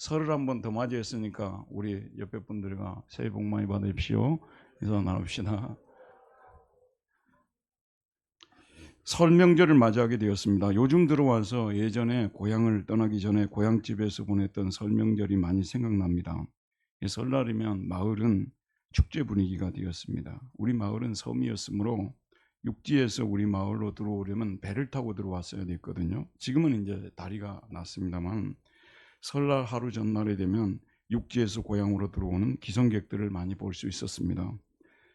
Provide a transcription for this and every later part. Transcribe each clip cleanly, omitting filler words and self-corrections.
설을 한 번 더 맞이했으니까 우리 옆에 분들과 새해 복 많이 받으십시오. 인사 나눕시다. 설 명절을 맞이하게 되었습니다. 요즘 들어와서 예전에 고향을 떠나기 전에 고향집에서 보냈던 설 명절이 많이 생각납니다. 설날이면 마을은 축제 분위기가 되었습니다. 우리 마을은 섬이었으므로 육지에서 우리 마을로 들어오려면 배를 타고 들어왔어야 됐거든요. 지금은 이제 다리가 났습니다만 설날 하루 전날이 되면 육지에서 고향으로 들어오는 기성객들을 많이 볼 수 있었습니다.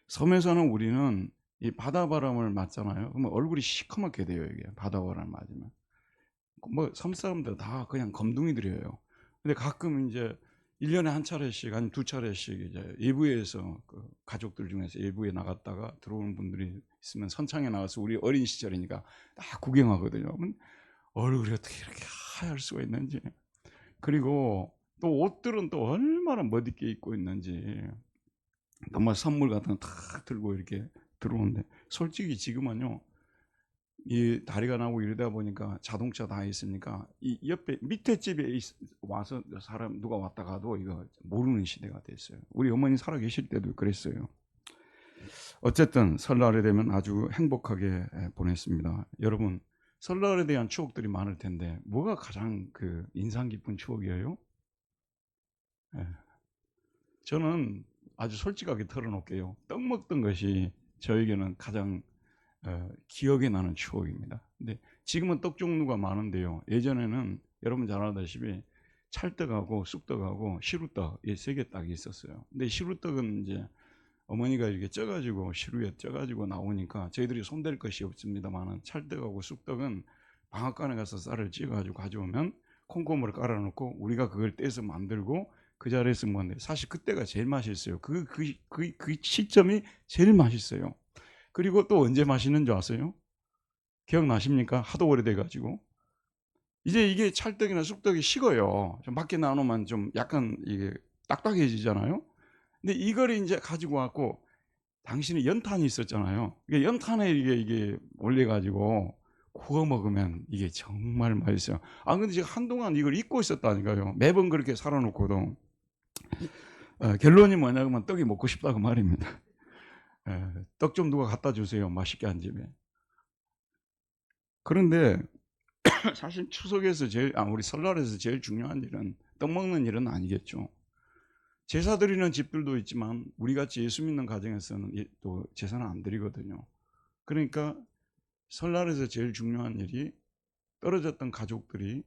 섬에 사는 우리는 이 바다바람을 맞잖아요. 그러면 얼굴이 시커멓게 돼요. 이게 바다바람 맞으면. 뭐 섬 사람들 다 그냥 검둥이들이에요. 근데 가끔 이제 1년에 한 차례씩 아니면 두 차례씩 이제 예부에서 그 가족들 중에서 예부에 나갔다가 들어오는 분들이 있으면 선창에 나가서 우리 어린 시절이니까 다 구경하거든요. 그러면 얼굴이 어떻게 이렇게 하얄 수가 있는지. 그리고 또 옷들은 또 얼마나 멋있게 입고 있는지 정말 선물 같은 거 탁 들고 이렇게 들어오는데 솔직히 지금은요 이 다리가 나고 이러다 보니까 자동차 다 있으니까 이 옆에 밑에 집에 와서 사람 누가 왔다 가도 이거 모르는 시대가 됐어요. 우리 어머니 살아 계실 때도 그랬어요. 어쨌든 설날에 되면 아주 행복하게 보냈습니다. 여러분 설날에 대한 추억들이 많을 텐데 뭐가 가장 그 인상 깊은 추억이에요? 예. 저는 아주 솔직하게 털어놓을게요. 떡 먹던 것이 저에게는 가장 기억에 나는 추억입니다. 근데 지금은 떡 종류가 많은데요. 예전에는 여러분 잘 알다시피 찰떡하고 쑥떡하고 시루떡 이 세 개 딱 있었어요. 근데 시루떡은 이제 어머니가 이렇게 쪄가지고 시루에 쪄가지고 나오니까 저희들이 손댈 것이 없습니다만은 찰떡하고 쑥떡은 방앗간에 가서 쌀을 찌어가지고 가져오면 콩고물을 깔아놓고 우리가 그걸 떼서 만들고 그 자리에서 먹는데 사실 그때가 제일 맛있어요. 그 시점이 제일 맛있어요. 그리고 또 언제 맛있는 줄 아세요? 기억나십니까? 하도 오래돼가지고 이제 이게 찰떡이나 쑥떡이 식어요. 좀 밖에 나오면 좀 약간 이게 딱딱해지잖아요. 근데 이걸 이제 가지고 왔고 당신이 연탄이 있었잖아요. 이게 연탄에 이게 올려가지고 구워 먹으면 이게 정말 맛있어요. 아 근데 제가 한동안 이걸 잊고 있었다니까요. 매번 그렇게 살아놓고도 결론이 뭐냐면 떡이 먹고 싶다고 말입니다. 떡 좀 누가 갖다 주세요. 맛있게 한 집에. 그런데 사실 추석에서 우리 설날에서 제일 중요한 일은 떡 먹는 일은 아니겠죠. 제사 드리는 집들도 있지만 우리 같이 예수 믿는 가정에서는 또 제사는 안 드리거든요. 그러니까 설날에서 제일 중요한 일이 떨어졌던 가족들이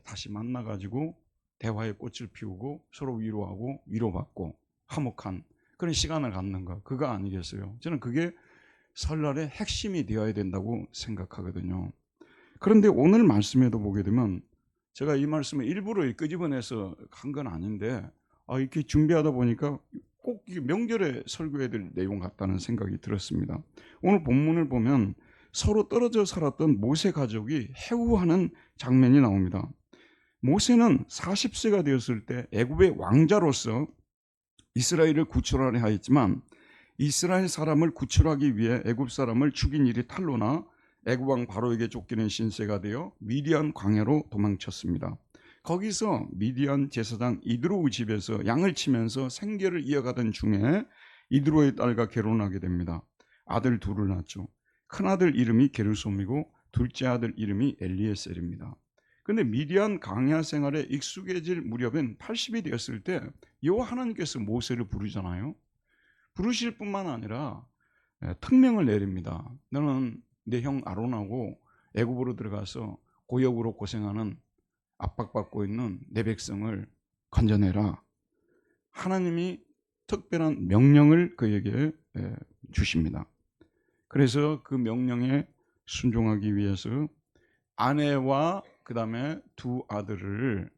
다시 만나가지고 대화의 꽃을 피우고 서로 위로하고 위로받고 화목한 그런 시간을 갖는 거 그거 아니겠어요? 저는 그게 설날의 핵심이 되어야 된다고 생각하거든요. 그런데 오늘 말씀에도 보게 되면 제가 이 말씀을 일부러 끄집어내서 한 건 아닌데 이렇게 준비하다 보니까 꼭 명절에 설교해야 될 내용 같다는 생각이 들었습니다. 오늘 본문을 보면 서로 떨어져 살았던 모세 가족이 해우하는 장면이 나옵니다. 모세는 40세가 되었을 때 애굽의 왕자로서 이스라엘을 구출하려 하였지만 이스라엘 사람을 구출하기 위해 애굽 사람을 죽인 일이 탄로나 애굽 왕 바로에게 쫓기는 신세가 되어 미디안 광야로 도망쳤습니다. 거기서 미디안 제사장 이드로의 집에서 양을 치면서 생계를 이어가던 중에 이드로의 딸과 결혼하게 됩니다. 아들 둘을 낳죠. 큰아들 이름이 게르솜이고 둘째 아들 이름이 엘리에셀입니다. 그런데 미디안 광야 생활에 익숙해질 무렵엔 80이 되었을 때 여호와 하나님께서 모세를 부르잖아요. 부르실 뿐만 아니라 특명을 내립니다. 너는 내 형 아론하고 애굽으로 들어가서 고역으로 고생하는 압박받고 있는 내 백성을 건져내라. 하나님이 특별한 명령을 그에게 주십니다. 그래서 그 명령에 순종하기 위해서 아내와 그 다음에 두 아들을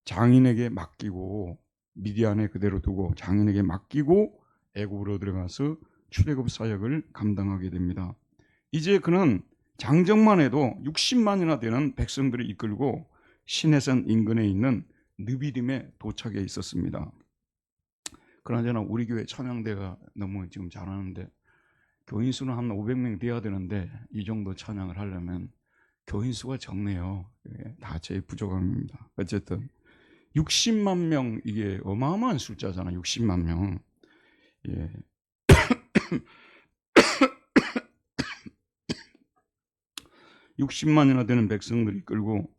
장인에게 맡기고 미디안에 그대로 두고 장인에게 맡기고 애굽으로 들어가서 출애굽 사역을 감당하게 됩니다. 이제 그는 장정만 해도 60만이나 되는 백성들을 이끌고 시내산 인근에 있는 느비림에 도착해 있었습니다. 그나저나 우리 교회 찬양대가 너무 지금 잘하는데 교인 수는 한 500명 돼야 되는데 이 정도 찬양을 하려면 교인 수가 적네요. 예, 다 제 부족함입니다. 어쨌든 60만 명, 이게 어마어마한 숫자잖아요. 60만 명. 예. 60만이나 되는 백성들이 끌고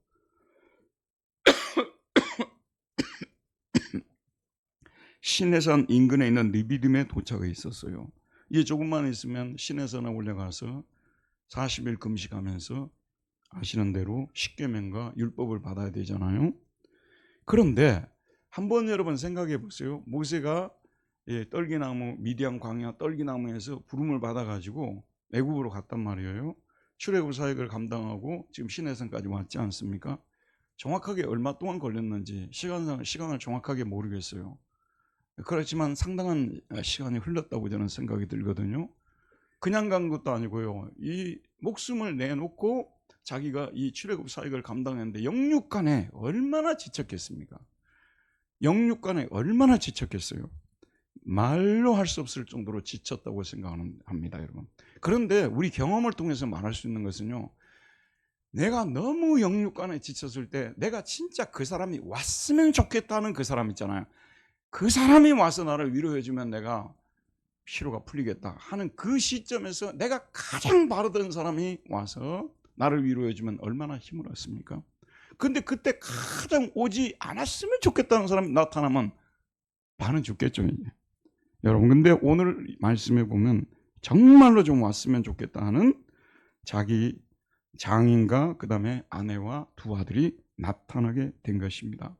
시내산 인근에 있는 느비딤에 도착해 있었어요. 이제 조금만 있으면 시내산에 올라가서 40일 금식하면서 아시는 대로 십계명과 율법을 받아야 되잖아요. 그런데 한번 여러분 생각해 보세요. 모세가 떨기나무, 미디안 광야 떨기나무에서 부름을 받아가지고 애굽으로 갔단 말이에요. 출애굽 사역을 감당하고 지금 시내산까지 왔지 않습니까? 정확하게 얼마 동안 걸렸는지 시간을 정확하게 모르겠어요. 그렇지만 상당한 시간이 흘렀다고 저는 생각이 들거든요. 그냥 간 것도 아니고요. 이 목숨을 내놓고 자기가 이 출애굽 사역을 감당했는데 영육간에 얼마나 지쳤겠습니까? 영육간에 얼마나 지쳤겠어요? 말로 할 수 없을 정도로 지쳤다고 생각합니다, 여러분. 그런데 우리 경험을 통해서 말할 수 있는 것은요, 내가 너무 영육간에 지쳤을 때 내가 진짜 그 사람이 왔으면 좋겠다는 그 사람 있잖아요. 그 사람이 와서 나를 위로해주면 내가 피로가 풀리겠다 하는 그 시점에서 내가 가장 바르던 사람이 와서 나를 위로해주면 얼마나 힘을 얻습니까? 근데 그때 가장 오지 않았으면 좋겠다는 사람이 나타나면 나는 죽겠죠, 이제. 여러분, 근데 오늘 말씀에 보면 정말로 좀 왔으면 좋겠다 하는 자기 장인과 그 다음에 아내와 두 아들이 나타나게 된 것입니다.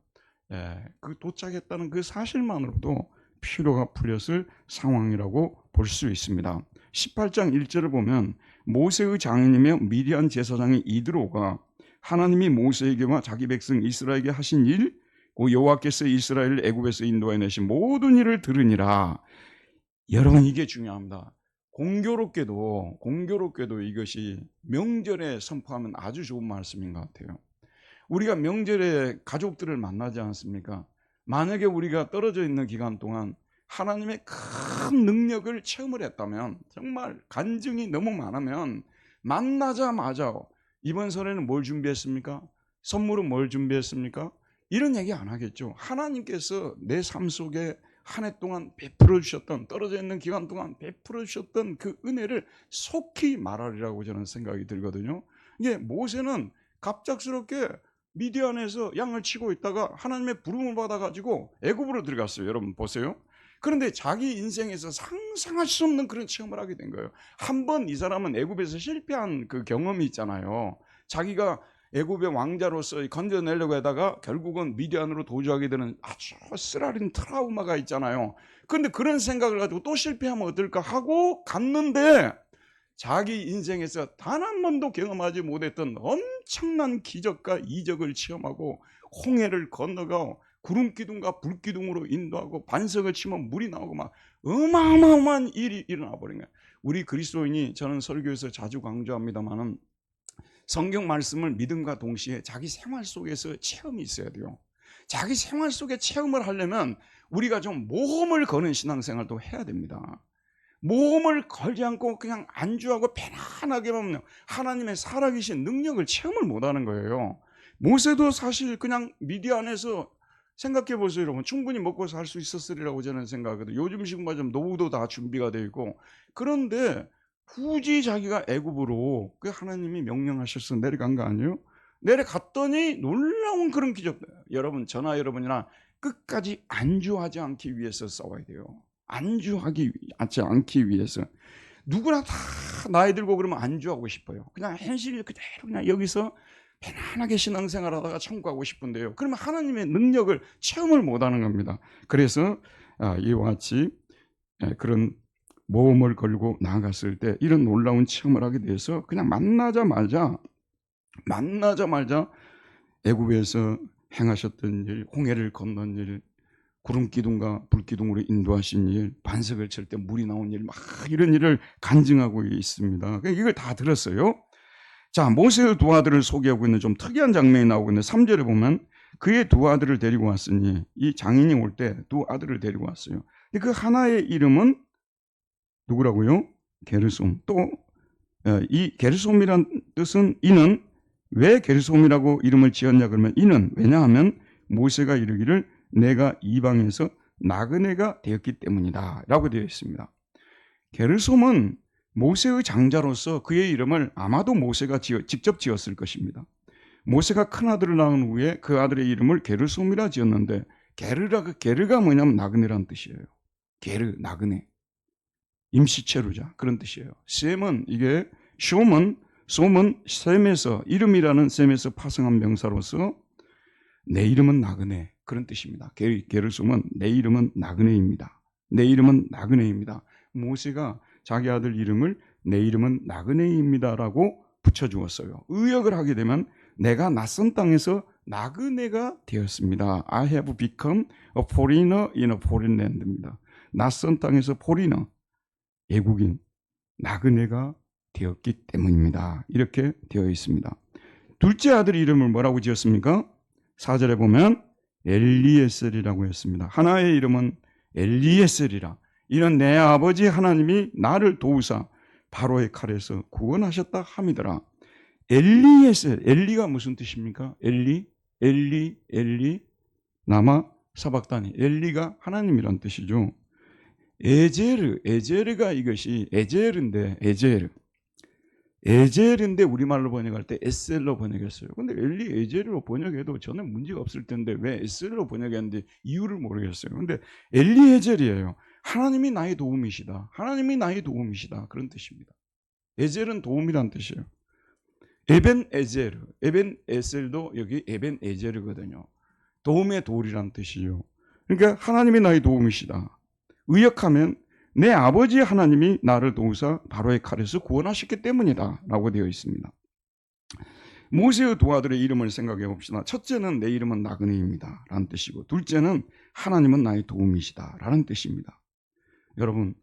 그 도착했다는 그 사실만으로도 피로가 풀렸을 상황이라고 볼 수 있습니다. 18장 1절을 보면 모세의 장인이며 미디안 제사장인 이드로가 하나님이 모세에게와 자기 백성 이스라엘에게 하신 일, 여호와께서 이스라엘을 애굽에서 인도해 내신 모든 일을 들으니라. 여러분, 이게 중요합니다. 공교롭게도 이것이 명절에 선포하면 아주 좋은 말씀인 것 같아요. 우리가 명절에 가족들을 만나지 않습니까? 만약에 우리가 떨어져 있는 기간 동안 하나님의 큰 능력을 체험을 했다면, 정말 간증이 너무 많으면 만나자마자 이번 설에는 뭘 준비했습니까? 선물은 뭘 준비했습니까? 이런 얘기 안 하겠죠. 하나님께서 내 삶 속에 한 해 동안 베풀어 주셨던, 떨어져 있는 기간 동안 베풀어 주셨던 그 은혜를 속히 말하리라고 저는 생각이 들거든요. 이게 모세는 갑작스럽게 미디안에서 양을 치고 있다가 하나님의 부름을 받아가지고 애굽으로 들어갔어요. 여러분 보세요. 그런데 자기 인생에서 상상할 수 없는 그런 체험을 하게 된 거예요. 한 번 이 사람은 애굽에서 실패한 그 경험이 있잖아요. 자기가 애굽의 왕자로서 건져내려고 하다가 결국은 미디안으로 도주하게 되는 아주 쓰라린 트라우마가 있잖아요. 그런데 그런 생각을 가지고 또 실패하면 어떨까 하고 갔는데 자기 인생에서 단 한 번도 경험하지 못했던 엄청난 기적과 이적을 체험하고 홍해를 건너가 구름 기둥과 불 기둥으로 인도하고 반석을 치면 물이 나오고 막 어마어마한 일이 일어나 버린 거예요. 우리 그리스도인이, 저는 설교에서 자주 강조합니다만은, 성경 말씀을 믿음과 동시에 자기 생활 속에서 체험이 있어야 돼요. 자기 생활 속에 체험을 하려면 우리가 좀 모험을 거는 신앙생활도 해야 됩니다. 모험을 걸지 않고 그냥 안주하고 편안하게만 하나님의 살아계신 능력을 체험을 못하는 거예요. 모세도 사실 그냥 미디안에서, 생각해 보세요, 여러분. 충분히 먹고 살 수 있었으리라고 저는 생각하거든요. 요즘식으로 말하면 노후도 다 준비가 되어 있고. 그런데 굳이 자기가 애굽으로, 그 하나님이 명령하셔서 내려간 거 아니에요? 내려갔더니 놀라운 그런 기적. 여러분, 저나 여러분이나 끝까지 안주하지 않기 위해서 싸워야 돼요. 안주하지 않기 위해서. 누구나 다 나이 들고 그러면 안주하고 싶어요. 그냥 현실 그대로 그냥 여기서 편안하게 신앙생활 하다가 천국 가고 싶은데요. 그러면 하나님의 능력을 체험을 못하는 겁니다. 그래서 이와 같이 그런 모험을 걸고 나아갔을 때 이런 놀라운 체험을 하게 돼서 그냥 만나자마자 애굽에서 행하셨던 일, 홍해를 건넌 일, 구름 기둥과 불 기둥으로 인도하신 일, 반석을 칠 때 물이 나온 일, 막 이런 일을 간증하고 있습니다. 이걸 다 들었어요. 자, 모세의 두 아들을 소개하고 있는 좀 특이한 장면이 나오고 있는데 3절에 보면 그의 두 아들을 데리고 왔으니, 이 장인이 올 때 두 아들을 데리고 왔어요. 그 하나의 이름은 누구라고요? 게르솜. 또 이 게르솜이란 뜻은 이는 왜 게르솜이라고 이름을 지었냐 그러면 이는 왜냐하면 모세가 이르기를 내가 이방에서 나그네가 되었기 때문이다 라고 되어 있습니다. 게르솜은 모세의 장자로서 그의 이름을 아마도 모세가 직접 지었을 것입니다. 모세가 큰 아들을 낳은 후에 그 아들의 이름을 게르솜이라 지었는데 게르가 뭐냐면 나그네란 뜻이에요. 게르, 나그네. 임시체류자 그런 뜻이에요. 셈은 이게 솜은 셈에서 이름이라는 셈에서 파생한 명사로서 내 이름은 나그네 그런 뜻입니다. 게르솜은 내 이름은 나그네입니다. 내 이름은 나그네입니다. 모세가 자기 아들 이름을 내 이름은 나그네입니다라고 붙여주었어요. 의역을 하게 되면 내가 낯선 땅에서 나그네가 되었습니다. I have become a foreigner in a foreign land입니다. 낯선 땅에서 foreigner, 외국인, 나그네가 되었기 때문입니다. 이렇게 되어 있습니다. 둘째 아들 이름을 뭐라고 지었습니까? 4절에 보면 엘리에셀이라고 했습니다. 하나의 이름은 엘리에셀이라. 이는 내 아버지 하나님이 나를 도우사 바로의 칼에서 구원하셨다 함이더라. 엘리에셀, 엘리가 무슨 뜻입니까? 엘리, 나마 사박다니. 엘리가 하나님이란 뜻이죠. 에제르가 이것이 에젤인데 우리말로 번역할 때 에셀로 번역했어요. 근데 에젤로 번역해도 저는 문제가 없을 텐데 왜 에셀로 번역했는지 이유를 모르겠어요. 근데 엘리에젤이에요. 하나님이 나의 도움이시다. 하나님이 나의 도움이시다. 그런 뜻입니다. 에젤은 도움이란 뜻이에요. 에벤 에셀도 여기 에벤 에젤이거든요. 도움의 돌이란 뜻이에요. 그러니까 하나님이 나의 도움이시다. 의역하면 내 아버지 하나님이 나를 도우사 바로의 칼에서 구원하셨기 때문이다 라고 되어 있습니다. 모세의 두 아들의 이름을 생각해 봅시다. 첫째는 내 이름은 나그네입니다 라는 뜻이고, 둘째는 하나님은 나의 도움이시다 라는 뜻입니다. 여러분,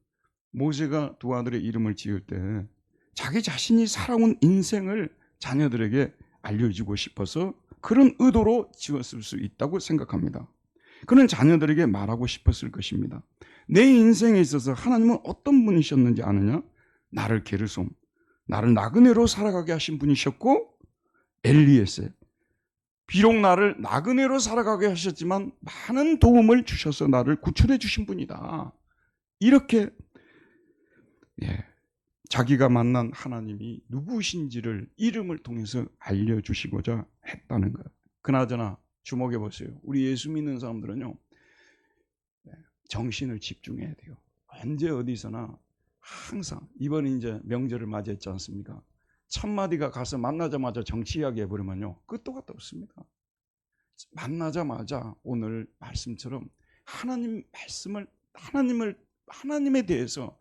모세가 두 아들의 이름을 지을 때 자기 자신이 살아온 인생을 자녀들에게 알려주고 싶어서 그런 의도로 지었을 수 있다고 생각합니다. 그는 자녀들에게 말하고 싶었을 것입니다. 내 인생에 있어서 하나님은 어떤 분이셨는지 아느냐? 나를 게르솜, 나를 나그네로 살아가게 하신 분이셨고, 엘리에셀, 비록 나를 나그네로 살아가게 하셨지만 많은 도움을 주셔서 나를 구출해 주신 분이다. 이렇게 자기가 만난 하나님이 누구신지를 이름을 통해서 알려주시고자 했다는 거예요. 그나저나 주목해 보세요. 우리 예수 믿는 사람들은요, 정신을 집중해야 돼요. 언제 어디서나 항상, 이번에 이제 명절을 맞이했지 않습니까? 첫마디가 가서 만나자마자 정치 이야기 해버리면요, 끝도 갔다 없습니다. 만나자마자 오늘 말씀처럼 하나님에 대해서,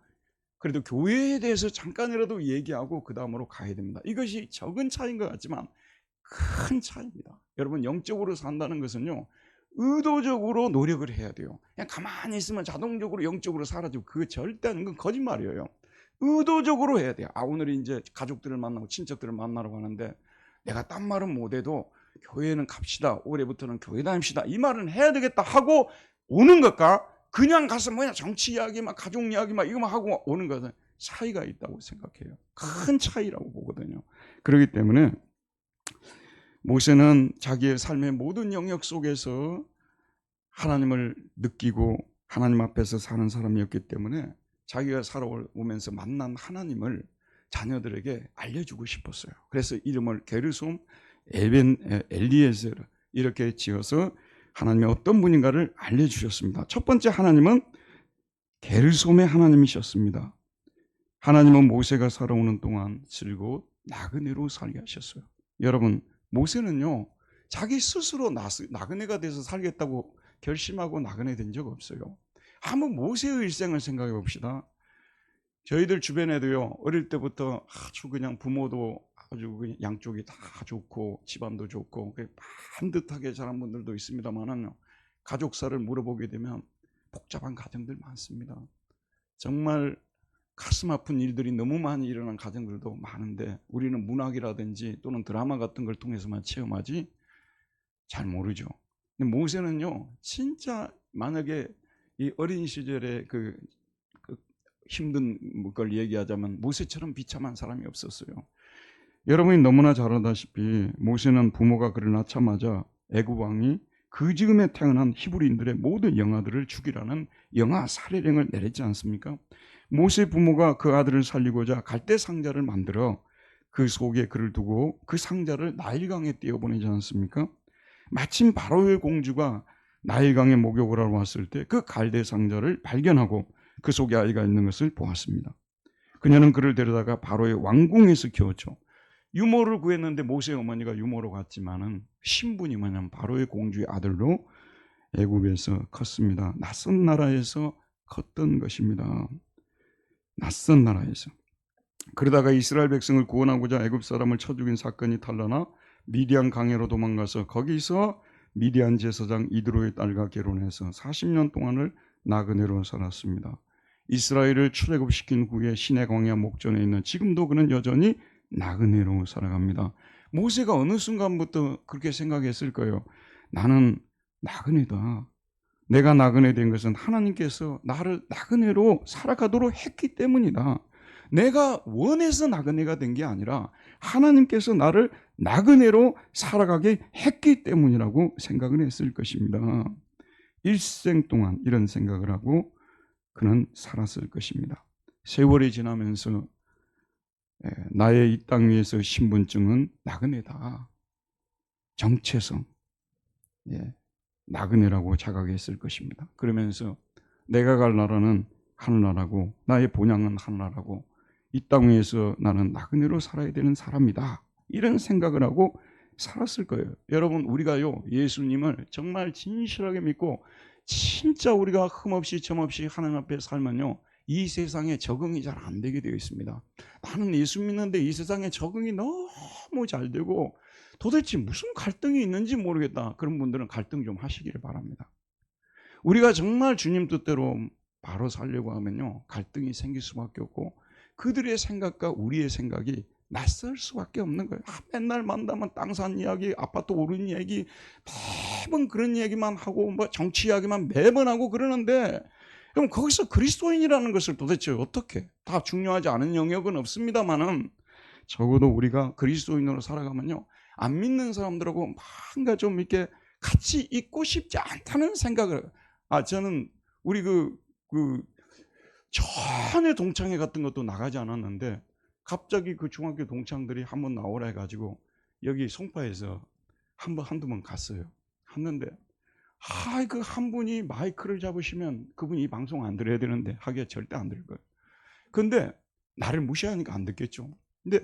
그래도 교회에 대해서 잠깐이라도 얘기하고 그 다음으로 가야 됩니다. 이것이 적은 차이인 것 같지만 큰 차이입니다. 여러분, 영적으로 산다는 것은요, 의도적으로 노력을 해야 돼요. 그냥 가만히 있으면 자동적으로 영적으로 사라지고, 그거 절대 아닌 건 거짓말이에요. 의도적으로 해야 돼요. 오늘 이제 가족들을 만나고 친척들을 만나러 가는데 내가 딴 말은 못해도 교회는 갑시다, 올해부터는 교회 다닙시다, 이 말은 해야 되겠다 하고 오는 것과 그냥 가서 뭐냐 정치 이야기 막 가족 이야기 막 이거만 하고 오는 것은 차이가 있다고 생각해요. 큰 차이라고 보거든요. 그렇기 때문에 모세는 자기의 삶의 모든 영역 속에서 하나님을 느끼고 하나님 앞에서 사는 사람이었기 때문에 자기가 살아오면서 만난 하나님을 자녀들에게 알려주고 싶었어요. 그래서 이름을 게르솜, 엘리에셀 이렇게 지어서 하나님의 어떤 분인가를 알려주셨습니다. 첫 번째 하나님은 게르솜의 하나님이셨습니다. 하나님은 모세가 살아오는 동안 즐거워 나그네로 살게 하셨어요. 여러분, 모세는요, 자기 스스로 나그네가 돼서 살겠다고 결심하고 나그네 된 적 없어요. 한번 모세의 일생을 생각해 봅시다. 저희들 주변에도요, 어릴 때부터 아주 그냥 부모도 아주 그냥 양쪽이 다 좋고 집안도 좋고 반듯하게 자란 분들도 있습니다만은, 가족사를 물어보게 되면 복잡한 가정들 많습니다. 정말 가슴 아픈 일들이 너무 많이 일어난 가정들도 많은데, 우리는 문학이라든지 또는 드라마 같은 걸 통해서만 체험하지 잘 모르죠. 근데 모세는요, 진짜 만약에 이 어린 시절에 그 힘든 걸 얘기하자면 모세처럼 비참한 사람이 없었어요. 여러분이 너무나 잘 알다시피 모세는 부모가 그를 낳자마자 애굽 왕이 그 즈음에 태어난 히브리인들의 모든 영아들을 죽이라는 영아 살해령을 내렸지 않습니까? 모세 부모가 그 아들을 살리고자 갈대 상자를 만들어 그 속에 그를 두고 그 상자를 나일강에 띄어보내지 않습니까? 마침 바로의 공주가 나일강에 목욕을 하러 왔을 때 그 갈대 상자를 발견하고 그 속에 아이가 있는 것을 보았습니다. 그녀는 그를 데려다가 바로의 왕궁에서 키웠죠. 유모를 구했는데 모세의 어머니가 유모로 갔지만은 신분이 뭐냐면 바로의 공주의 아들로 애굽에서 컸습니다. 낯선 나라에서 컸던 것입니다. 낯선 나라에서. 그러다가 이스라엘 백성을 구원하고자 애굽 사람을 쳐 죽인 사건이 탄로나 미디안 강해로 도망가서 거기서 미디안 제사장 이드로의 딸과 결혼해서 40년 동안을 나그네로 살았습니다. 이스라엘을 출애굽시킨 후에 시내 광야 목전에 있는 지금도 그는 여전히 나그네로 살아갑니다. 모세가 어느 순간부터 그렇게 생각했을 거예요. 나는 나그네다. 내가 나그네 된 것은 하나님께서 나를 나그네로 살아가도록 했기 때문이다. 내가 원해서 나그네가 된 게 아니라 하나님께서 나를 나그네로 살아가게 했기 때문이라고 생각을 했을 것입니다. 일생 동안 이런 생각을 하고 그는 살았을 것입니다. 세월이 지나면서 나의 이 땅 위에서 신분증은 나그네다. 정체성, 나그네라고 자각했을 것입니다. 그러면서 내가 갈 나라는 하늘나라고 나의 본향은 하늘나라고 이 땅 위에서 나는 나그네로 살아야 되는 사람이다. 이런 생각을 하고 살았을 거예요. 여러분, 우리가요 예수님을 정말 진실하게 믿고 진짜 우리가 흠없이 점없이 하나님 앞에 살면요 이 세상에 적응이 잘 안 되게 되어 있습니다. 나는 예수 믿는데 이 세상에 적응이 너무 잘 되고 도대체 무슨 갈등이 있는지 모르겠다. 그런 분들은 갈등 좀 하시기를 바랍니다. 우리가 정말 주님 뜻대로 바로 살려고 하면요 갈등이 생길 수밖에 없고 그들의 생각과 우리의 생각이 낯설 수밖에 없는 거예요. 맨날 만나면 땅 산 이야기, 아파트 오른 이야기, 매번 그런 얘기만 하고 뭐 정치 이야기만 매번 하고 그러는데 그럼 거기서 그리스도인이라는 것을 도대체 어떻게, 다 중요하지 않은 영역은 없습니다만은 적어도 우리가 그리스도인으로 살아가면요 안 믿는 사람들하고 뭔가 좀 이렇게 같이 있고 싶지 않다는 생각을, 저는 우리 전에 동창회 같은 것도 나가지 않았는데 갑자기 그 중학교 동창들이 한번 나오라 해가지고 여기 송파에서 한두 번 갔어요. 갔는데 그 한 분이 마이크를 잡으시면 그분이 이 방송 안 들어야 되는데 하기가 절대 안 들을 거예요. 근데 나를 무시하니까 안 듣겠죠. 근데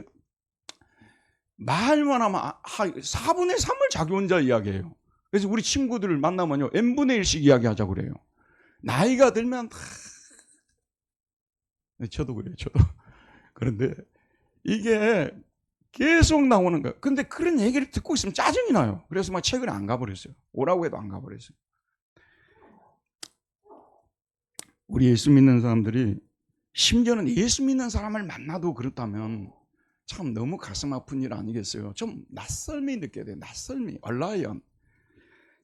말만 하면 4분의 3을 자기 혼자 이야기해요. 그래서 우리 친구들을 만나면요 n분의 1씩 이야기하자고 그래요. 나이가 들면 저도 그래요. 저도. 그런데 이게 계속 나오는 거예요. 근데 그런 얘기를 듣고 있으면 짜증이 나요. 그래서 막 최근에 안 가버렸어요. 오라고 해도 안 가버렸어요. 우리 예수 믿는 사람들이 심지어는 예수 믿는 사람을 만나도 그렇다면 참 너무 가슴 아픈 일 아니겠어요? 좀 낯설미 느껴야 돼요. 낯설미, 얼라이언.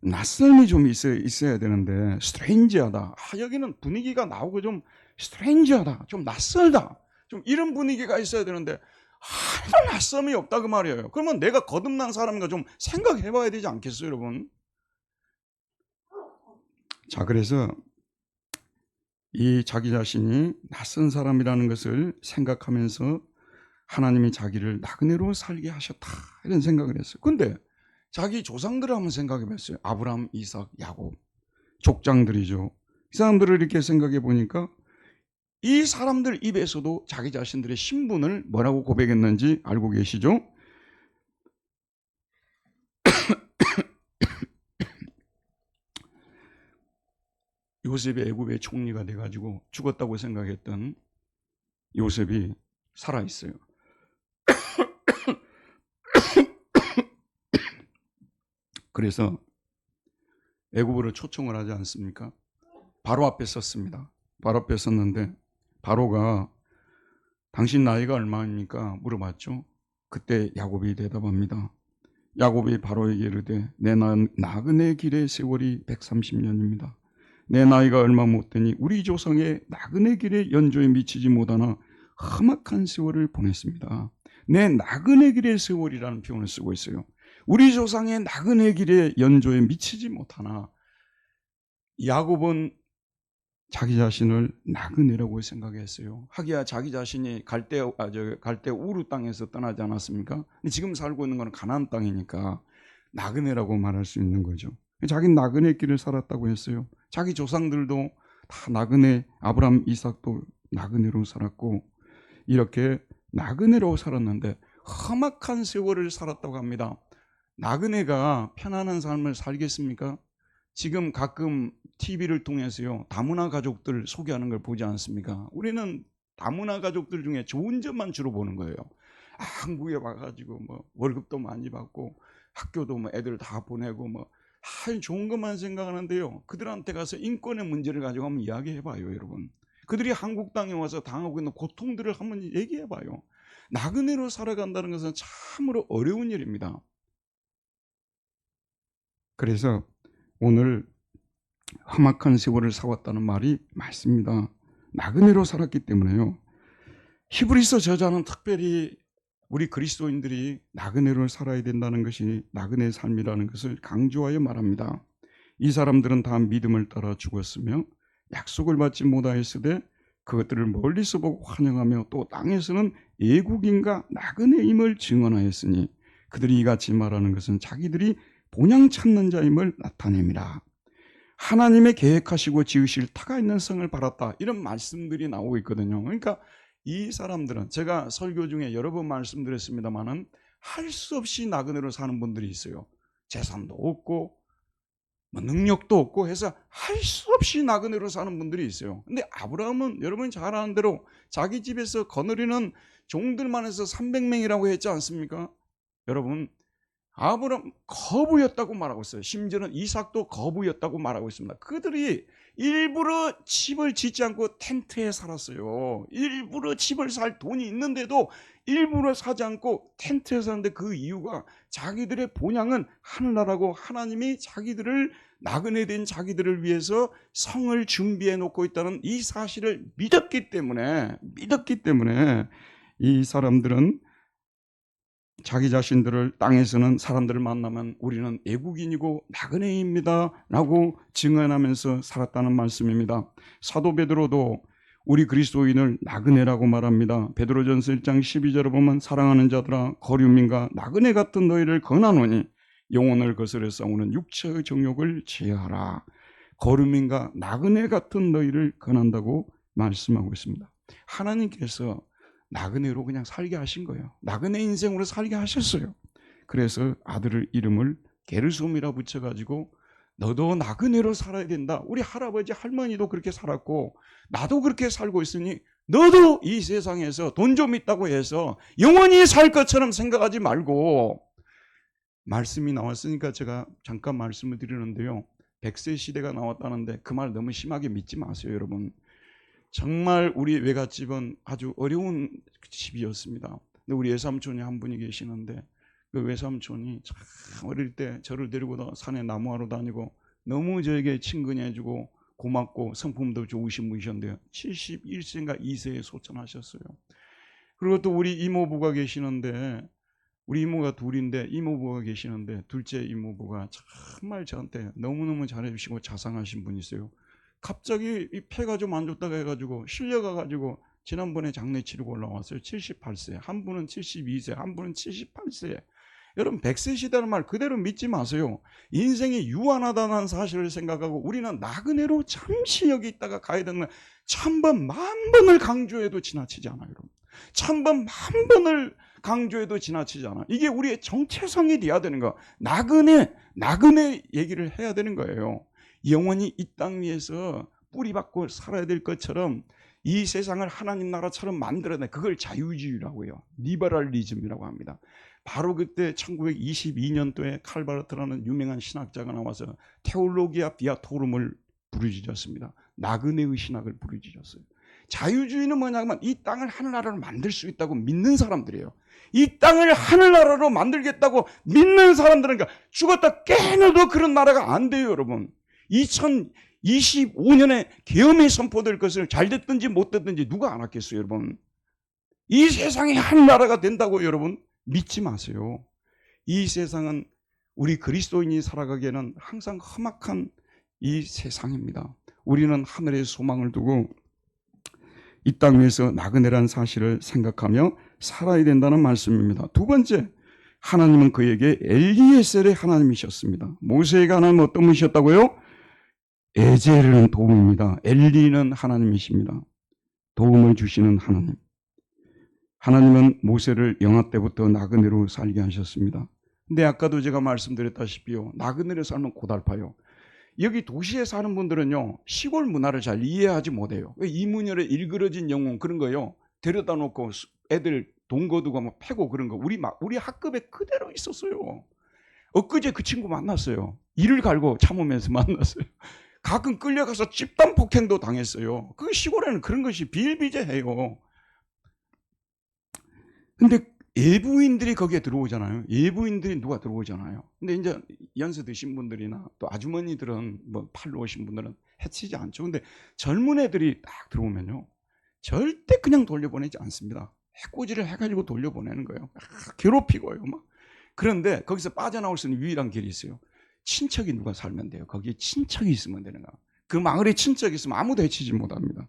낯설미 좀 있어야 되는데 스트레인지하다. 여기는 분위기가 나오고 좀 스트레인지하다. 좀 낯설다. 좀 이런 분위기가 있어야 되는데 하나도 낯섦이 없다 그 말이에요. 그러면 내가 거듭난 사람인가 좀 생각해 봐야 되지 않겠어요, 여러분? 자, 그래서 이 자기 자신이 낯선 사람이라는 것을 생각하면서 하나님이 자기를 나그네로 살게 하셨다 이런 생각을 했어요. 근데 자기 조상들을 한번 생각해 봤어요. 아브라함, 이삭, 야곱 족장들이죠. 이 사람들을 이렇게 생각해 보니까 이 사람들 입에서도 자기 자신들의 신분을 뭐라고 고백했는지 알고 계시죠? 요셉이 애굽의 총리가 돼가지고 죽었다고 생각했던 요셉이 살아있어요. 그래서 애굽으로 초청을 하지 않습니까? 바로 앞에 섰습니다. 바로 앞에 섰는데 바로가 당신 나이가 얼마입니까? 물어봤죠. 그때 야곱이 대답합니다. 야곱이 바로에게 이르되 내 나그네 길의 세월이 130년입니다. 내 나이가 얼마 못 되니 우리 조상의 나그네 길의 연조에 미치지 못하나 험악한 세월을 보냈습니다. 내 나그네 길의 세월이라는 표현을 쓰고 있어요. 우리 조상의 나그네 길의 연조에 미치지 못하나 야곱은 자기 자신을 나그네라고 생각했어요. 하기야 자기 자신이 갈대 우르 땅에서 떠나지 않았습니까? 근데 지금 살고 있는 건 가나안 땅이니까 나그네라고 말할 수 있는 거죠. 자기는 나그네 길을 살았다고 했어요. 자기 조상들도 다 나그네, 아브라함, 이삭도 나그네로 살았고 이렇게 나그네로 살았는데 험악한 세월을 살았다고 합니다. 나그네가 편안한 삶을 살겠습니까? 지금 가끔 TV를 통해서요 다문화 가족들 소개하는 걸 보지 않습니까? 우리는 다문화 가족들 중에 좋은 점만 주로 보는 거예요. 한국에 와가지고 뭐 월급도 많이 받고 학교도 뭐 애들 다 보내고 뭐 좋은 것만 생각하는데요, 그들한테 가서 인권의 문제를 가지고 한번 이야기해봐요. 여러분, 그들이 한국 땅에 와서 당하고 있는 고통들을 한번 얘기해봐요. 나그네로 살아간다는 것은 참으로 어려운 일입니다. 그래서 오늘 험악한 세월을 살았다는 말이 맞습니다. 나그네로 살았기 때문에요. 히브리서 저자는 특별히 우리 그리스도인들이 나그네로 살아야 된다는 것이 나그네 삶이라는 것을 강조하여 말합니다. 이 사람들은 다 믿음을 따라 죽었으며 약속을 받지 못하였으되 그것들을 멀리서 보고 환영하며 또 땅에서는 애국인과 나그네임을 증언하였으니 그들이 이같이 말하는 것은 자기들이 본향 찾는 자임을 나타냅니다. 하나님의 계획하시고 지으실 터가 있는 성을 바랐다, 이런 말씀들이 나오고 있거든요. 그러니까 이 사람들은, 제가 설교 중에 여러 번 말씀드렸습니다마는 할 수 없이 나그네로 사는 분들이 있어요. 재산도 없고 뭐 능력도 없고 해서 할 수 없이 나그네로 사는 분들이 있어요. 근데 아브라함은 여러분이 잘 아는 대로 자기 집에서 거느리는 종들만 해서 300명이라고 했지 않습니까? 여러분, 아브라함 거부였다고 말하고 있어요. 심지어는 이삭도 거부였다고 말하고 있습니다. 그들이 일부러 집을 짓지 않고 텐트에 살았어요. 일부러 집을 살 돈이 있는데도 일부러 사지 않고 텐트에 사는데 그 이유가 자기들의 본향은 하늘나라고 하나님이 자기들을, 나그네 된 자기들을 위해서 성을 준비해 놓고 있다는 이 사실을 믿었기 때문에 이 사람들은 자기 자신들을, 땅에서는 사람들을 만나면 우리는 애국인이고 나그네입니다 라고 증언하면서 살았다는 말씀입니다. 사도 베드로도 우리 그리스도인을 나그네라고 말합니다. 베드로전서 1장 12절에 보면 사랑하는 자들아 거류민과 나그네 같은 너희를 권하노니 영혼을 거스려 싸우는 육체의 정욕을 제하라. 거류민과 나그네 같은 너희를 권한다고 말씀하고 있습니다. 하나님께서 나그네로 그냥 살게 하신 거예요. 나그네 인생으로 살게 하셨어요. 그래서 아들을 이름을 게르솜이라 붙여가지고 너도 나그네로 살아야 된다. 우리 할아버지 할머니도 그렇게 살았고 나도 그렇게 살고 있으니 너도 이 세상에서 돈 좀 있다고 해서 영원히 살 것처럼 생각하지 말고, 말씀이 나왔으니까 제가 잠깐 말씀을 드리는데요, 100세 시대가 나왔다는데 그 말 너무 심하게 믿지 마세요. 여러분, 정말 우리 외갓집은 아주 어려운 집이었습니다. 근데 우리 외삼촌이 한 분이 계시는데 그 외삼촌이 참 어릴 때 저를 데리고 산에 나무하러 다니고 너무 저에게 친근해주고 고맙고 성품도 좋으신 분이셨는데요, 71세인가 2세에 소천하셨어요. 그리고 또 우리 이모부가 계시는데, 우리 이모가 둘인데 이모부가 계시는데 둘째 이모부가 정말 저한테 너무너무 잘해주시고 자상하신 분이세요. 갑자기 이 폐가 좀 안 좋다고 해가지고 실려가가지고 지난번에 장례 치르고 올라왔어요. 78세, 한 분은 72세, 한 분은 78세. 여러분, 100세 시대라는 말 그대로 믿지 마세요. 인생이 유한하다는 사실을 생각하고 우리는 나그네로 잠시 여기 있다가 가야 되는 걸 1000번, 10,000번을 강조해도 지나치지 않아요. 여러분, 1000번, 10,000번을 강조해도 지나치지 않아. 이게 우리의 정체성이 돼야 되는 거. 나그네 얘기를 해야 되는 거예요. 영원히 이 땅 위에서 뿌리박고 살아야 될 것처럼 이 세상을 하나님 나라처럼 만들어내, 그걸 자유주의라고 해요. 리버럴리즘이라고 합니다. 바로 그때 1922년도에 칼바르트라는 유명한 신학자가 나와서 테올로기아 비아토름을 부르짖었습니다. 나그네의 신학을 부르짖었어요. 자유주의는 뭐냐면 이 땅을 하늘나라로 만들 수 있다고 믿는 사람들이에요. 이 땅을 하늘나라로 만들겠다고 믿는 사람들은, 그러니까 죽었다 깨어나도 그런 나라가 안 돼요. 여러분, 2025년에 계엄이 선포될 것을 잘 됐든지 못 됐든지 누가 알았겠어요. 여러분, 이 세상이 한 나라가 된다고 여러분 믿지 마세요. 이 세상은 우리 그리스도인이 살아가기에는 항상 험악한 이 세상입니다. 우리는 하늘의 소망을 두고 이 땅 위에서 나그네란 사실을 생각하며 살아야 된다는 말씀입니다. 두 번째, 하나님은 그에게 엘리에셀의 하나님이셨습니다. 모세에게 하나님은 어떤 분이셨다고요? 에젤은 도움입니다. 엘리는 하나님이십니다. 도움을 주시는 하나님. 하나님은 모세를 영아 때부터 나그네로 살게 하셨습니다. 근데 아까도 제가 말씀드렸다시피요, 나그네로 살면 고달파요. 여기 도시에 사는 분들은요, 시골 문화를 잘 이해하지 못해요. 이문열의 일그러진 영혼 그런 거요, 데려다 놓고 애들 동거두고 막 패고 그런 거 우리 학급에 그대로 있었어요. 엊그제 그 친구 만났어요. 이를 갈고 참으면서 만났어요. 가끔 끌려가서 집단 폭행도 당했어요. 그 시골에는 그런 것이 비일비재해요. 근데 예부인들이 거기에 들어오잖아요. 예부인들이 누가 들어오잖아요. 근데 이제 연세 드신 분들이나 또 아주머니들은 뭐 팔로 오신 분들은 해치지 않죠. 근데 젊은 애들이 딱 들어오면요, 절대 그냥 돌려보내지 않습니다. 해코지를 해가지고 돌려보내는 거예요. 괴롭히고요, 막. 그런데 거기서 빠져나올 수 있는 유일한 길이 있어요. 친척이 누가 살면 돼요. 거기에 친척이 있으면 되는 거야. 그 마을에 친척이 있으면 아무도 해치지 못합니다.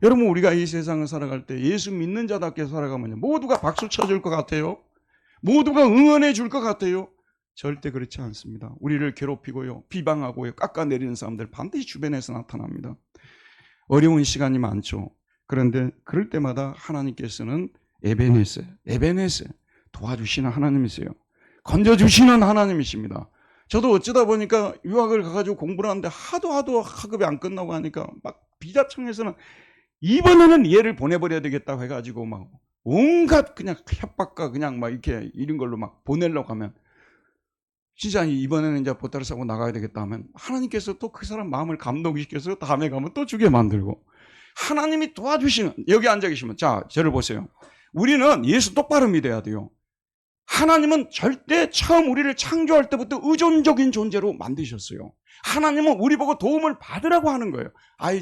여러분, 우리가 이 세상을 살아갈 때 예수 믿는 자답게 살아가면요, 모두가 박수 쳐줄 것 같아요? 모두가 응원해 줄 것 같아요? 절대 그렇지 않습니다. 우리를 괴롭히고요, 비방하고요, 깎아내리는 사람들 반드시 주변에서 나타납니다. 어려운 시간이 많죠. 그런데 그럴 때마다 하나님께서는 에베네세 도와주시는 하나님이세요. 건져주시는 하나님이십니다. 저도 어쩌다 보니까 유학을 가가지고 공부를 하는데 하도 학업이 안 끝나고 하니까 막 비자청에서는 이번에는 얘를 보내버려야 되겠다고 해가지고 막 온갖 그냥 협박과 그냥 막 이렇게 이런 걸로 막 보내려고 하면, 진짜 이번에는 이제 보따리 싸고 나가야 되겠다 하면 하나님께서 또 그 사람 마음을 감동시켜서 다음에 가면 또 주게 만들고, 하나님이 도와주시는, 여기 앉아 계시면, 자, 저를 보세요. 우리는 예수 똑바로 믿어야 돼요. 하나님은 절대 처음 우리를 창조할 때부터 의존적인 존재로 만드셨어요. 하나님은 우리 보고 도움을 받으라고 하는 거예요.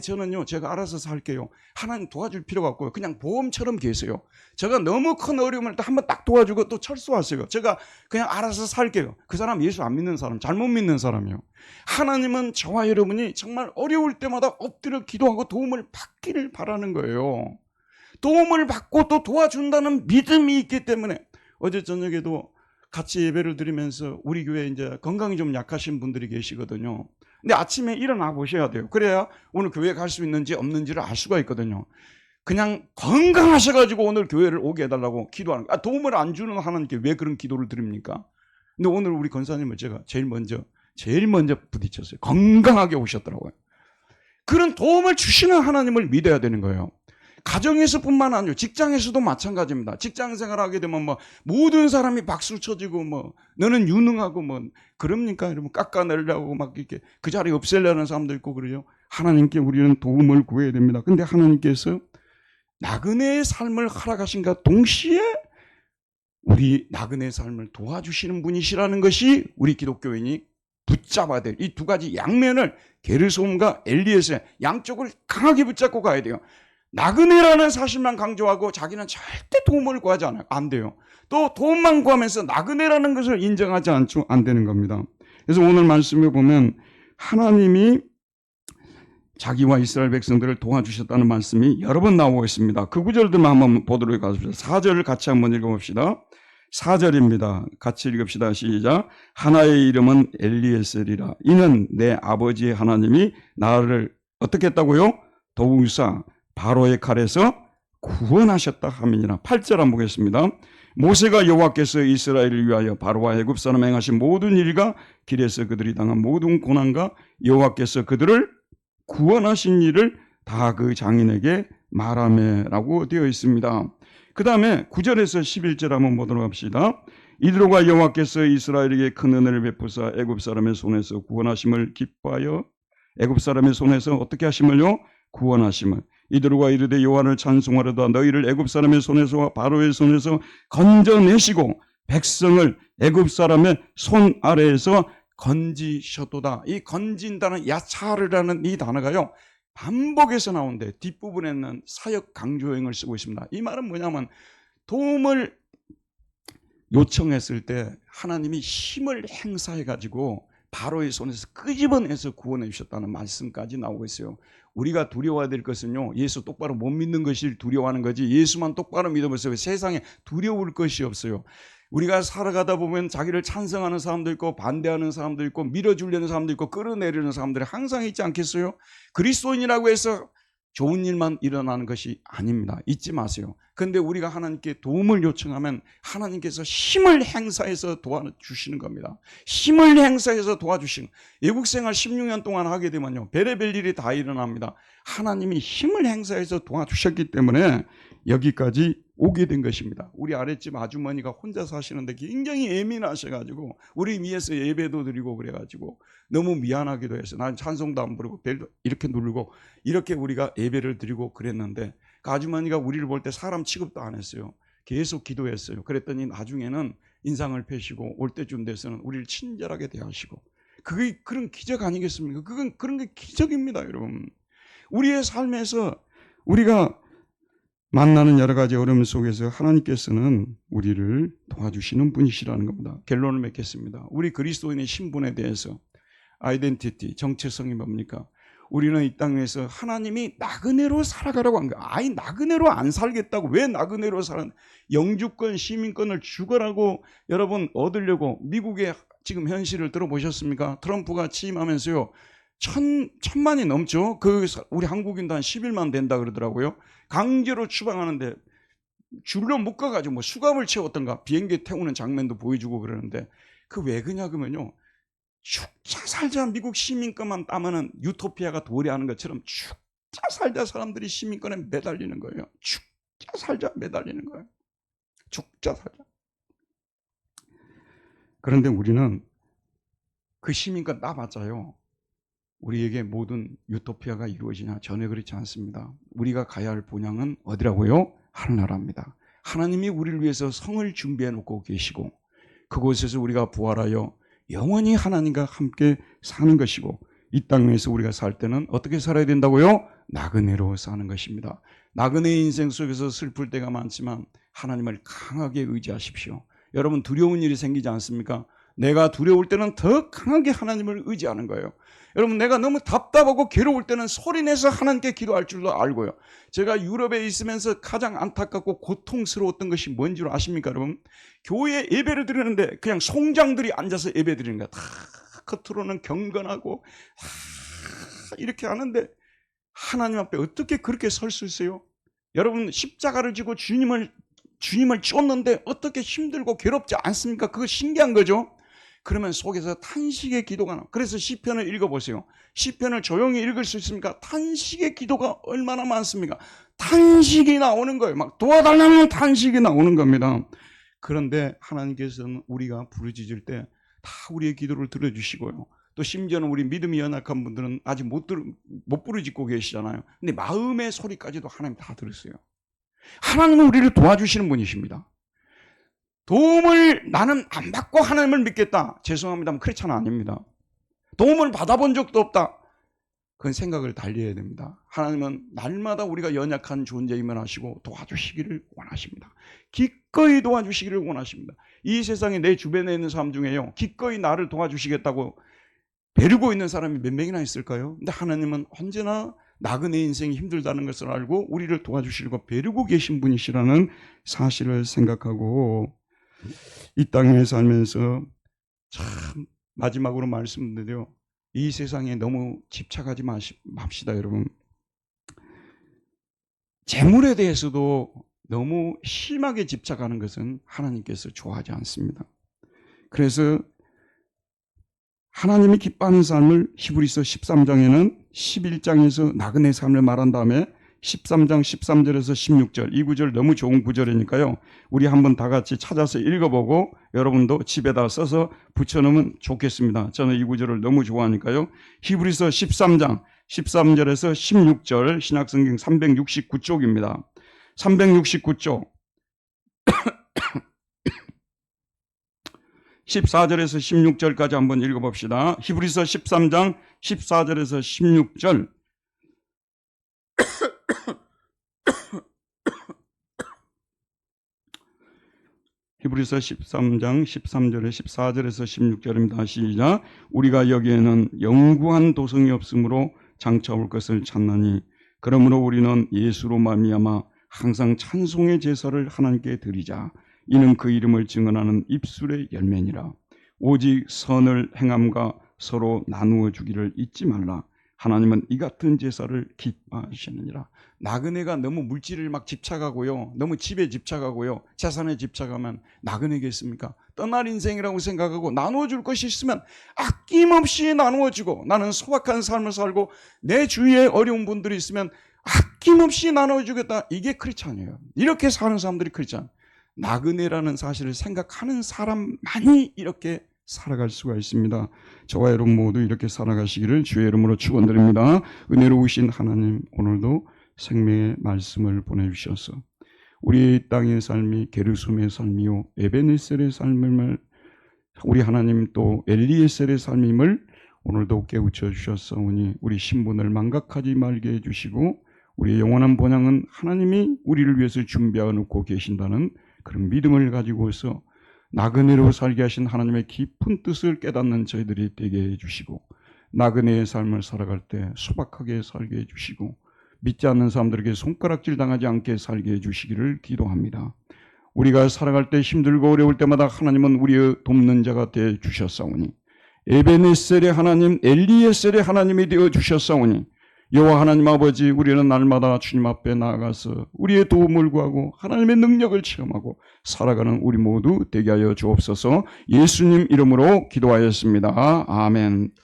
저는요, 제가 알아서 살게요. 하나님 도와줄 필요가 없고요. 그냥 보험처럼 계세요. 제가 너무 큰 어려움을 한번 딱 도와주고 또 철수하세요. 제가 그냥 알아서 살게요. 그 사람 예수 안 믿는 사람, 잘못 믿는 사람이요. 하나님은 저와 여러분이 정말 어려울 때마다 엎드려 기도하고 도움을 받기를 바라는 거예요. 도움을 받고 또 도와준다는 믿음이 있기 때문에, 어제 저녁에도 같이 예배를 드리면서 우리 교회에 이제 건강이 좀 약하신 분들이 계시거든요. 근데 아침에 일어나 보셔야 돼요. 그래야 오늘 교회 갈 수 있는지 없는지를 알 수가 있거든요. 그냥 건강하셔가지고 오늘 교회를 오게 해달라고 기도하는 거예요. 도움을 안 주는 하나님께 왜 그런 기도를 드립니까? 근데 오늘 우리 권사님을 제가 제일 먼저 부딪혔어요. 건강하게 오셨더라고요. 그런 도움을 주시는 하나님을 믿어야 되는 거예요. 가정에서뿐만 아니고 직장에서도 마찬가지입니다. 직장 생활하게 되면 뭐 모든 사람이 박수 쳐주고 뭐 너는 유능하고 뭐 그럽니까? 이러면 깎아내려고 막 이렇게 그 자리 없애려는 사람도 있고 그래요. 하나님께 우리는 도움을 구해야 됩니다. 근데 하나님께서 나그네의 삶을 허락하신가 동시에 우리 나그네의 삶을 도와주시는 분이시라는 것이 우리 기독교인이 붙잡아야 돼요. 이 두 가지 양면을, 게르솜과 엘리에셀 양쪽을 강하게 붙잡고 가야 돼요. 나그네라는 사실만 강조하고 자기는 절대 도움을 구하지 않아요. 안 돼요. 또 도움만 구하면서 나그네라는 것을 인정하지 않죠. 안 되는 겁니다. 그래서 오늘 말씀에 보면 하나님이 자기와 이스라엘 백성들을 도와주셨다는 말씀이 여러 번 나오고 있습니다. 그 구절들만 한번 보도록 하겠습니다. 4절을 같이 한번 읽어봅시다. 4절입니다. 같이 읽읍시다. 시작. 하나의 이름은 엘리에셀이라. 이는 내 아버지의 하나님이 나를 어떻게 했다고요? 도우사 바로의 칼에서 구원하셨다 함이니라. 8절 한번 보겠습니다. 모세가 여호와께서 이스라엘을 위하여 바로와 애굽 사람에 행하신 모든 일과 길에서 그들이 당한 모든 고난과 여호와께서 그들을 구원하신 일을 다 그 장인에게 말하매라고 되어 있습니다. 그 다음에 9절에서 11절 한번 보도록 합시다. 이들과 여호와께서 이스라엘에게 큰 은혜를 베푸사 애굽 사람의 손에서 구원하심을 기뻐하여, 애굽 사람의 손에서 어떻게 하심을요? 구원하심을. 이들과 이르되 여호와를 찬송하려다 너희를 애굽 사람의 손에서와 바로의 손에서 건져내시고 백성을 애굽 사람의 손 아래에서 건지셨도다. 이 건진다는 야차르라는 이 단어가요, 반복해서 나오는데 뒷부분에는 사역 강조형을 쓰고 있습니다. 이 말은 뭐냐면 도움을 요청했을 때 하나님이 힘을 행사해 가지고 바로의 손에서 끄집어내서 구원해 주셨다는 말씀까지 나오고 있어요. 우리가 두려워야 될 것은요, 예수 똑바로 못 믿는 것이 두려워하는 거지, 예수만 똑바로 믿어보세요. 세상에 두려울 것이 없어요. 우리가 살아가다 보면 자기를 찬성하는 사람도 있고 반대하는 사람도 있고 밀어주려는 사람도 있고 끌어내려는 사람들이 항상 있지 않겠어요? 그리스도인이라고 해서 좋은 일만 일어나는 것이 아닙니다. 잊지 마세요. 그런데 우리가 하나님께 도움을 요청하면 하나님께서 힘을 행사해서 도와주시는 겁니다. 힘을 행사해서 도와주시는, 외국생활 16년 동안 하게 되면요, 별의별 일이 다 일어납니다. 하나님이 힘을 행사해서 도와주셨기 때문에 여기까지 오게 된 것입니다. 우리 아랫집 아주머니가 혼자 사시는데 굉장히 예민하셔가지고 우리 위해서 예배도 드리고 그래가지고 너무 미안하기도 해서 난 찬송도 안 부르고 벨도 이렇게 누르고 이렇게 우리가 예배를 드리고 그랬는데, 그 아주머니가 우리를 볼 때 사람 취급도 안 했어요. 계속 기도했어요. 그랬더니 나중에는 인상을 펴시고 올 때쯤 돼서는 우리를 친절하게 대하시고, 그게 그런 기적 아니겠습니까? 그런 게 기적입니다, 여러분. 우리의 삶에서 우리가 만나는 여러 가지 어려움 속에서 하나님께서는 우리를 도와주시는 분이시라는 겁니다. 결론을 맺겠습니다. 우리 그리스도인의 신분에 대해서 아이덴티티, 정체성이 뭡니까? 우리는 이 땅에서 하나님이 나그네로 살아가라고 한 거야. 아이, 나그네로 안 살겠다고. 왜 나그네로 살았? 영주권, 시민권을 죽어라고 여러분 얻으려고 미국의 지금 현실을 들어보셨습니까? 트럼프가 취임하면서요, 천만이 넘죠. 우리 한국인도 한 10일만 된다 그러더라고요. 강제로 추방하는데 줄로 묶어가지고 뭐 수갑을 채웠던가 비행기 태우는 장면도 보여주고 그러는데, 그 왜 그냐 그러면요, 죽자 살자 미국 시민권만 따면은 유토피아가 도래하는 것처럼 죽자 살자 사람들이 시민권에 매달리는 거예요. 죽자 살자 매달리는 거예요. 죽자 살자. 그런데 우리는 그 시민권 따봤자요, 우리에게 모든 유토피아가 이루어지냐? 전혀 그렇지 않습니다. 우리가 가야 할 본향은 어디라고요? 하늘나라입니다. 하나님이 우리를 위해서 성을 준비해 놓고 계시고 그곳에서 우리가 부활하여 영원히 하나님과 함께 사는 것이고, 이 땅에서 우리가 살 때는 어떻게 살아야 된다고요? 나그네로 사는 것입니다. 나그네의 인생 속에서 슬플 때가 많지만 하나님을 강하게 의지하십시오. 여러분, 두려운 일이 생기지 않습니까? 내가 두려울 때는 더 강하게 하나님을 의지하는 거예요. 여러분, 내가 너무 답답하고 괴로울 때는 소리내서 하나님께 기도할 줄도 알고요. 제가 유럽에 있으면서 가장 안타깝고 고통스러웠던 것이 뭔지 아십니까, 여러분? 교회에 예배를 드리는데 그냥 송장들이 앉아서 예배 드리는 거야. 다 겉으로는 경건하고 이렇게 하는데 하나님 앞에 어떻게 그렇게 설 수 있어요? 여러분, 십자가를 지고 주님을 쫓는데 어떻게 힘들고 괴롭지 않습니까? 그거 신기한 거죠. 그러면 속에서 탄식의 기도가 나와. 그래서 시편을 읽어보세요. 시편을 조용히 읽을 수 있습니까? 탄식의 기도가 얼마나 많습니까? 탄식이 나오는 거예요. 막 도와달라는 탄식이 나오는 겁니다. 그런데 하나님께서는 우리가 부르짖을 때 다 우리의 기도를 들어주시고요. 또 심지어는 우리 믿음이 연약한 분들은 아직 못 부르짖고 계시잖아요. 근데 마음의 소리까지도 하나님 다 들으세요. 하나님은 우리를 도와주시는 분이십니다. 도움을 나는 안 받고 하나님을 믿겠다, 죄송합니다만 그렇잖아, 아닙니다. 도움을 받아본 적도 없다, 그건 생각을 달리 해야 됩니다. 하나님은 날마다 우리가 연약한 존재임을 아시고 도와주시기를 원하십니다. 기꺼이 도와주시기를 원하십니다. 이 세상에 내 주변에 있는 사람 중에요, 기꺼이 나를 도와주시겠다고 배르고 있는 사람이 몇 명이나 있을까요? 근데 하나님은 언제나 나그네 인생이 힘들다는 것을 알고 우리를 도와주시려고 배르고 계신 분이시라는 사실을 생각하고, 이 땅에 살면서 참 마지막으로 말씀드려요, 이 세상에 너무 집착하지 맙시다, 여러분. 재물에 대해서도 너무 심하게 집착하는 것은 하나님께서 좋아하지 않습니다. 그래서 하나님이 기뻐하는 삶을 히브리서 13장에는 11장에서 나그네 삶을 말한 다음에 13장 13절에서 16절, 이 구절 너무 좋은 구절이니까요, 우리 한번 다 같이 찾아서 읽어보고 여러분도 집에다 써서 붙여놓으면 좋겠습니다. 저는 이 구절을 너무 좋아하니까요. 히브리서 13장 13절에서 16절, 신약성경 369쪽입니다. 369쪽 14절에서 16절까지 한번 읽어봅시다. 히브리서 13장 14절에서 16절, 히브리서 13장 13절에 14절에서 16절입니다. 시작. 우리가 여기에는 영구한 도성이 없으므로 장차 올 것을 찾나니 그러므로 우리는 예수로 말미암아 항상 찬송의 제사를 하나님께 드리자. 이는 그 이름을 증언하는 입술의 열매니라. 오직 선을 행함과 서로 나누어 주기를 잊지 말라. 하나님은 이 같은 제사를 기뻐하시느니라. 나그네가 너무 물질을 막 집착하고요, 너무 집에 집착하고요, 재산에 집착하면 나그네겠습니까? 떠날 인생이라고 생각하고 나누어 줄 것이 있으면 아낌없이 나누어 주고, 나는 소박한 삶을 살고 내 주위에 어려운 분들이 있으면 아낌없이 나누어 주겠다. 이게 크리스찬이에요. 이렇게 사는 사람들이 크리스찬. 나그네라는 사실을 생각하는 사람만이 이렇게 살아갈 수가 있습니다. 저와 여러분 모두 이렇게 살아가시기를 주의 이름으로 축원드립니다. 은혜로우신 하나님, 오늘도 생명의 말씀을 보내주셔서 우리 땅의 삶이 게르솜의 삶이요 에베네셀의 삶임을, 우리 하나님 또 엘리에셀의 삶임을 오늘도 깨우쳐 주셨사오니 우리 신분을 망각하지 말게 해주시고 우리의 영원한 본향은 하나님이 우리를 위해서 준비하여 놓고 계신다는 그런 믿음을 가지고서 나그네로 살게 하신 하나님의 깊은 뜻을 깨닫는 저희들이 되게 해주시고, 나그네의 삶을 살아갈 때 소박하게 살게 해주시고, 믿지 않는 사람들에게 손가락질 당하지 않게 살게 해주시기를 기도합니다. 우리가 살아갈 때 힘들고 어려울 때마다 하나님은 우리의 돕는 자가 되어 주셨사오니, 에베네셀의 하나님, 엘리에셀의 하나님이 되어 주셨사오니, 여호와 하나님 아버지, 우리는 날마다 주님 앞에 나아가서 우리의 도움을 구하고 하나님의 능력을 체험하고 살아가는 우리 모두 되게 하여 주옵소서. 예수님 이름으로 기도하였습니다. 아멘.